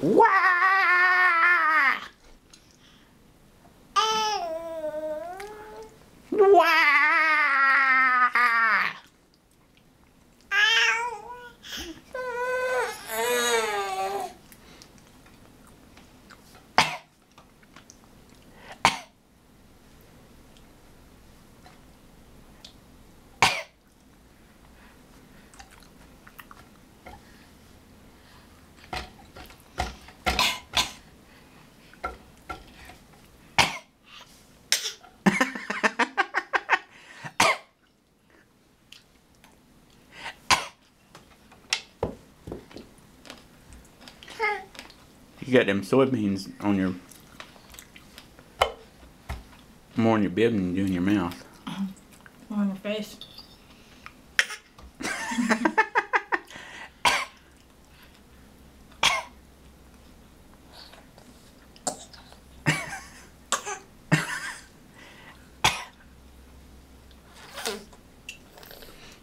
Wah! Wah! You got them soybeans on your more on your bib than you do in your mouth. More on your face.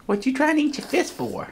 What you trying to eat your fist for?